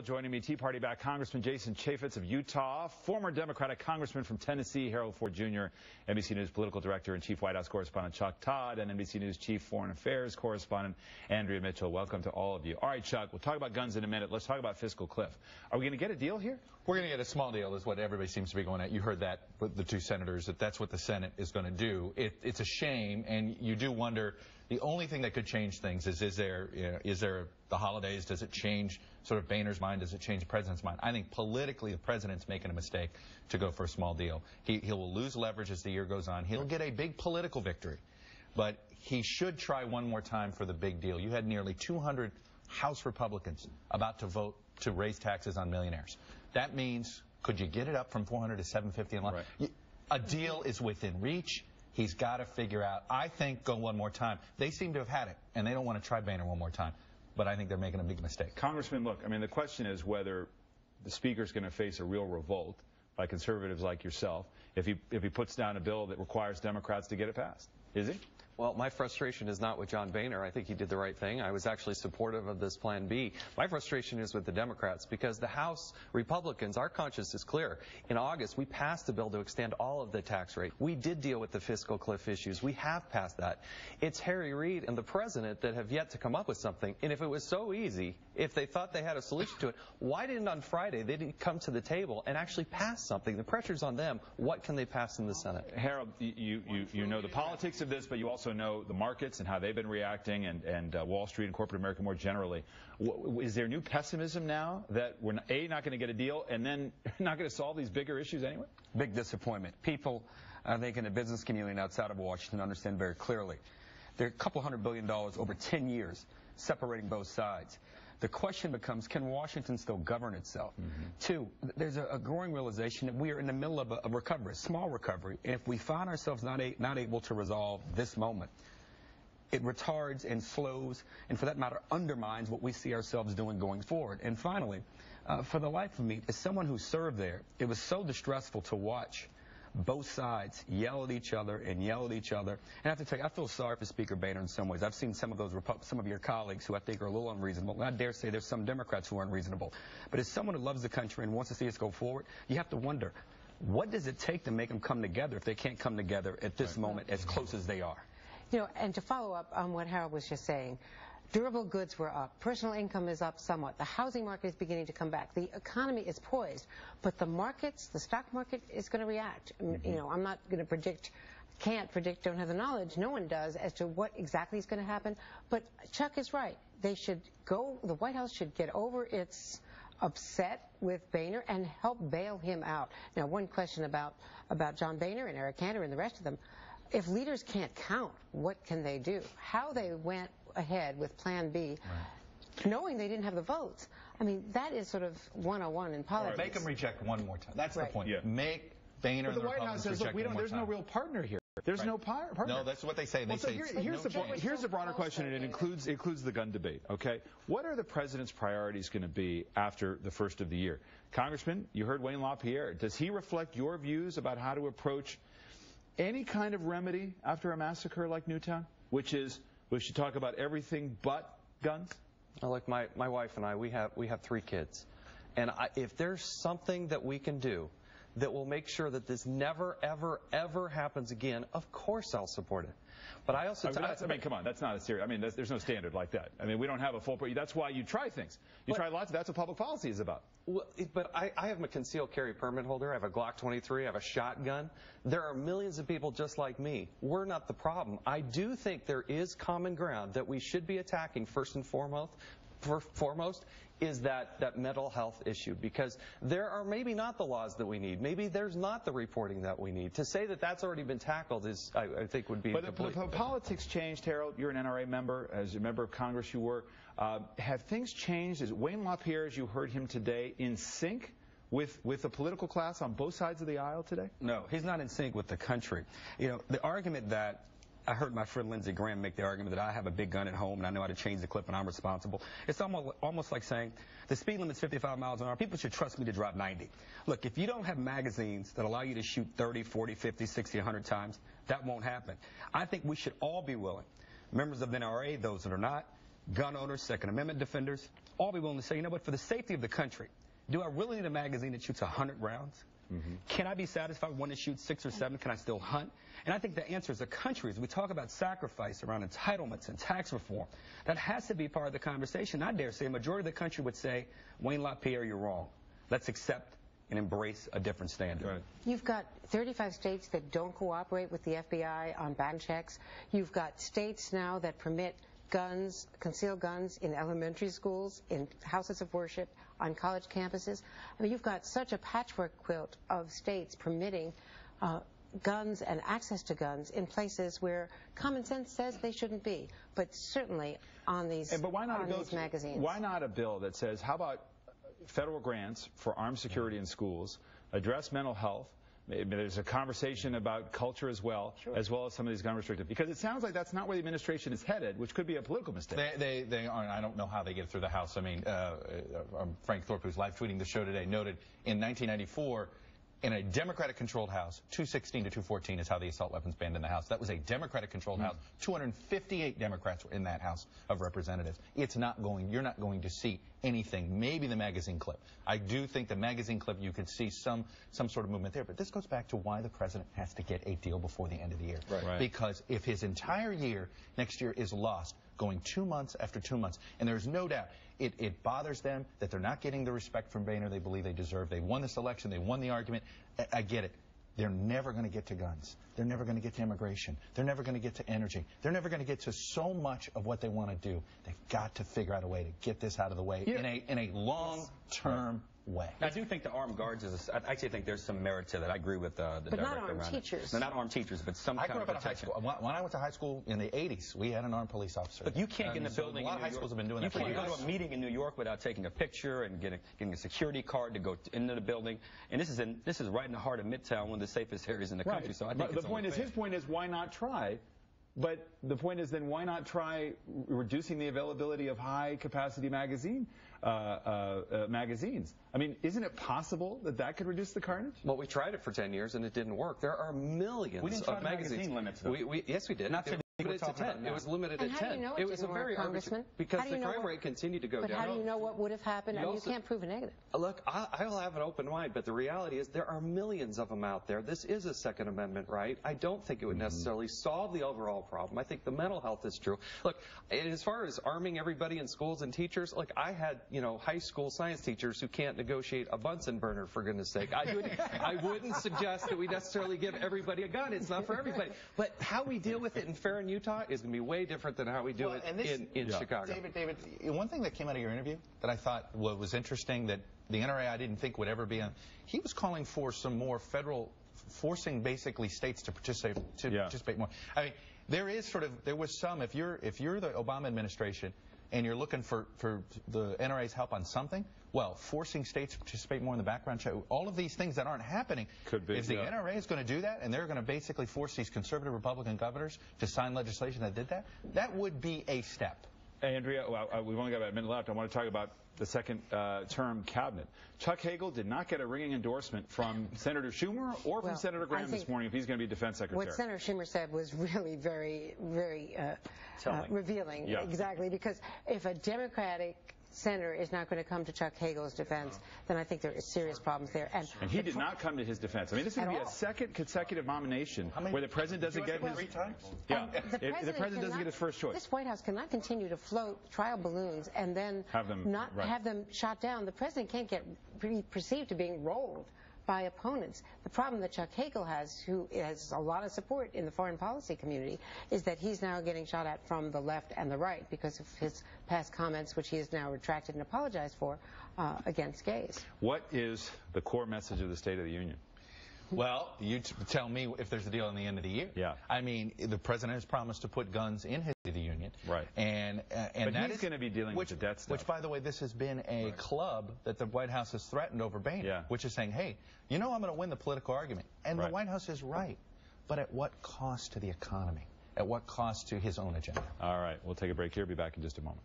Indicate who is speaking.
Speaker 1: Joining me, Tea Party back Congressman Jason Chaffetz of Utah, former Democratic Congressman from Tennessee, Harold Ford Jr., NBC News political director and chief White House correspondent Chuck Todd, and NBC News chief foreign affairs correspondent Andrea Mitchell. Welcome to all of you. All right, Chuck, we'll talk about guns in a minute. Let's talk about fiscal cliff. Are we going to get a deal here?
Speaker 2: We're going to get a small deal is what everybody seems to be going at. You heard that with the two senators, that's what the Senate is going to do. It's a shame, and you do wonder, the only thing that could change things is there the holidays? Does it change sort of Boehner's mind? Does it change the president's mind? I think politically the president's making a mistake to go for a small deal. He will lose leverage as the year goes on. He'll get a big political victory, but he should try one more time for the big deal. You had nearly 200 House Republicans about to vote to raise taxes on millionaires. That means, could you get it up from 400 to 750 in line? Right. A deal is within reach. He's got to figure out, I think, go one more time. They seem to have had it, and they don't want to try Boehner one more time. But I think they're making a big mistake.
Speaker 1: Congressman, look, I mean, the question is whether the Speaker's going to face a real revolt by conservatives like yourself if he puts down a bill that requires Democrats to get it passed. Is he?
Speaker 3: Well, my frustration is not with John Boehner. I think he did the right thing. I was actually supportive of this Plan B. My frustration is with the Democrats because the House Republicans, our conscience is clear. In August, we passed a bill to extend all of the tax rate. We did deal with the fiscal cliff issues. We have passed that. It's Harry Reid and the president that have yet to come up with something. And if it was so easy, if they thought they had a solution to it, why didn't on Friday they didn't come to the table and actually pass something? The pressure's on them. What can they pass in the Senate?
Speaker 1: Harold, you know the politics of this, but you also know the markets and how they've been reacting, and Wall Street and corporate America more generally. Is there new pessimism now that we're not going to get a deal and then not going to solve these bigger issues anyway?
Speaker 4: Big disappointment. People, I think, in the business community and outside of Washington understand very clearly. There are a couple $100 billion over 10 years separating both sides. The question becomes, can Washington still govern itself? Two, there's a growing realization that we are in the middle of a recovery, a small recovery, and if we find ourselves not able to resolve this moment, it retards and slows, and for that matter, undermines what we see ourselves doing going forward. And finally, for the life of me, as someone who served there, it was so distressful to watch both sides yell at each other and yell at each other. And I have to tell you, I feel sorry for Speaker Boehner in some ways. I've seen some of your colleagues who I think are a little unreasonable. And I dare say there's some Democrats who are unreasonable. But as someone who loves the country and wants to see us go forward, you have to wonder, what does it take to make them come together if they can't come together at this moment as close as they are?
Speaker 5: You know, and to follow up on what Harold was just saying, durable goods were up. Personal income is up somewhat. The housing market is beginning to come back. The economy is poised. But the markets, the stock market is going to react. You know, I'm not going to predict, can't predict, don't have the knowledge. No one does as to what exactly is going to happen. But Chuck is right. They should go, the White House should get over its upset with Boehner and help bail him out. Now, one question about John Boehner and Eric Cantor and the rest of them. If leaders can't count, what can they do? How they went ahead with Plan B, knowing they didn't have the votes. I mean, that is sort of 101 in politics.
Speaker 2: Make them reject one more time. That's the point.
Speaker 1: Yeah.
Speaker 2: Make Boehner and the
Speaker 1: White House says, look, there's no real partner here. There's no partner.
Speaker 2: No, that's what they say.
Speaker 1: Here's the broader question, and it includes the gun debate, okay? What are the president's priorities going to be after the first of the year? Congressman, you heard Wayne LaPierre. Does he reflect your views about how to approach any kind of remedy after a massacre like Newtown, which is we should talk about everything but guns?
Speaker 3: Well, like my wife and I, we have 3 kids, and if there's something that we can do that will make sure that this never, ever, ever happens again, of course I'll support it. But I also...
Speaker 1: I mean, come on, that's not a serious... I mean, there's no standard like that. I mean, we don't have a full... That's why you try things. You try lots. That's what public policy is about.
Speaker 3: Well, but I have a concealed carry permit holder. I have a Glock 23. I have a shotgun. There are millions of people just like me. We're not the problem. I do think there is common ground that we should be attacking first and foremost is that mental health issue, because there are maybe not the laws that we need. Maybe there's not the reporting that we need. To say that that's already been tackled is, I think, would be incomplete.
Speaker 1: But politics changed, Harold. You're an NRA member. As a member of Congress you were. Have things changed? Is Wayne LaPierre, as you heard him today, in sync with the political class on both sides of the aisle today?
Speaker 4: No, he's not in sync with the country. You know, the argument that I heard my friend Lindsey Graham make the argument that I have a big gun at home and I know how to change the clip and I'm responsible. It's almost like saying the speed limit's 55 miles an hour. People should trust me to drive 90. Look, if you don't have magazines that allow you to shoot 30, 40, 50, 60, 100 times, that won't happen. I think we should all be willing, members of the NRA, those that are not, gun owners, Second Amendment defenders, all be willing to say, you know what, for the safety of the country, do I really need a magazine that shoots 100 rounds? Can I be satisfied with one that shoots 6 or 7? Can I still hunt? And I think the answer is the country. As we talk about sacrifice around entitlements and tax reform, that has to be part of the conversation. I dare say a majority of the country would say, Wayne LaPierre, you're wrong. Let's accept and embrace a different standard.
Speaker 1: Right.
Speaker 5: You've got 35 states that don't cooperate with the FBI on background checks. You've got states now that permit guns, concealed guns in elementary schools, in houses of worship, on college campuses. I mean, you've got such a patchwork quilt of states permitting guns and access to guns in places where common sense says they shouldn't be, but certainly on these,
Speaker 1: but why not
Speaker 5: these magazines.
Speaker 1: Why not a bill that says, how about federal grants for armed security in schools, address mental health? Maybe there's a conversation about culture as well, as some of these gun restrictive. Because it sounds like that's not where the administration is headed, which could be a political mistake.
Speaker 2: They aren't. I don't know how they get it through the House. I mean, Frank Thorpe, who's live tweeting the show today, noted in 1994, in a Democratic-controlled House, 216 to 214 is how the assault weapons banned in the House. That was a Democratic-controlled House. 258 Democrats were in that House of Representatives. It's not going. You're not going to see anything. Maybe the magazine clip. I do think the magazine clip, you could see some sort of movement there. But this goes back to why the president has to get a deal before the end of the year.
Speaker 1: Right.
Speaker 2: Because if his entire year next year is lost, going 2 months after 2 months, and there's no doubt it bothers them that they're not getting the respect from Boehner they believe they deserve. They won this election. They won the argument. I get it. They're never going to get to guns. They're never going to get to immigration. They're never going to get to energy. They're never going to get to so much of what they want to do. They've got to figure out a way to get this out of the way in a long-term way.
Speaker 4: I do think the armed guards is. I actually think there's some merit to that. I agree with the
Speaker 5: but
Speaker 4: director
Speaker 5: not armed
Speaker 4: around
Speaker 5: teachers.
Speaker 4: No, not armed teachers, but some kind
Speaker 2: of
Speaker 4: protection.
Speaker 2: When I went to high school in the 80s, we had an armed police officer.
Speaker 4: But you can't get in a building.
Speaker 2: A lot of high schools have been doing that for years.
Speaker 4: You can't go to a meeting in New York without taking a picture and getting a security card to go into the building. And this is right in the heart of Midtown, one of the safest areas in the country. So I think
Speaker 1: the point is, his point is, why not try? But the point is, then why not try reducing the availability of high-capacity magazines? I mean, isn't it possible that that could reduce the carnage?
Speaker 3: Well, we tried it for 10 years and it didn't work. There are millions
Speaker 4: we didn't try
Speaker 3: of magazines.
Speaker 4: Magazine limits, though.
Speaker 3: Yes, we did.
Speaker 4: Not to
Speaker 3: limited to 10. It was limited
Speaker 5: and
Speaker 3: at
Speaker 5: how
Speaker 3: 10.
Speaker 5: Do you know
Speaker 3: it was a very
Speaker 5: Congressman?
Speaker 3: Because the crime rate continued to go down.
Speaker 5: But how do you know what would have happened?
Speaker 3: You
Speaker 5: You can't prove a negative.
Speaker 3: Look, I'll have an open mind, but the reality is there are millions of them out there. This is a Second Amendment right. I don't think it would necessarily solve the overall problem. I think the mental health is true. Look, as far as arming everybody in schools and teachers, look, I had, high school science teachers who can't negotiate a Bunsen burner, for goodness sake. I wouldn't suggest that we necessarily give everybody a gun. It's not for everybody. But how we deal with it in Farron, Utah is going to be way different than how we do it in Chicago.
Speaker 2: David, one thing that came out of your interview that I thought was interesting that the NRA I didn't think would ever be on, he was calling for some more federal, forcing basically states to participate more. I mean, there was some, if you're the Obama administration and you're looking for the NRA's help on something, well, forcing states to participate more in the background check, all of these things that aren't happening,
Speaker 1: could be,
Speaker 2: if the NRA is going to do that and they're going to basically force these conservative Republican governors to sign legislation that did that, that would be a step.
Speaker 1: Hey, Andrea, we've only got about a minute left. I want to talk about the second term cabinet. Chuck Hagel did not get a ringing endorsement from Senator Schumer or from Senator Graham this morning if he's going to be defense secretary.
Speaker 5: What Senator Schumer said was really very, very revealing.
Speaker 1: Yeah.
Speaker 5: Exactly, because if a Democratic senator is not going to come to Chuck Hagel's defense, then I think there are serious problems there. And
Speaker 1: he did not come to his defense. I mean, this is going to be a second consecutive nomination where the president doesn't get his...
Speaker 2: 3 times?
Speaker 1: Yeah, the president doesn't get his first choice.
Speaker 5: This White House cannot continue to float trial balloons and then have them shot down. The president can't be perceived to being rolled by opponents. The problem that Chuck Hagel has, who has a lot of support in the foreign policy community, is that he's now getting shot at from the left and the right because of his past comments, which he has now retracted and apologized for, against gays.
Speaker 1: What is the core message of the State of the Union?
Speaker 2: Well, you tell me if there's a deal in the end of the year.
Speaker 1: Yeah.
Speaker 2: I mean, the president has promised to put guns in the union.
Speaker 1: Right. But he's going to be dealing with the debt stuff.
Speaker 2: Which, by the way, this has been a club that the White House has threatened over Boehner, which is saying, hey, I'm going to win the political argument. And the White House is right. But at what cost to the economy? At what cost to his own agenda?
Speaker 1: All right. We'll take a break here. Be back in just a moment.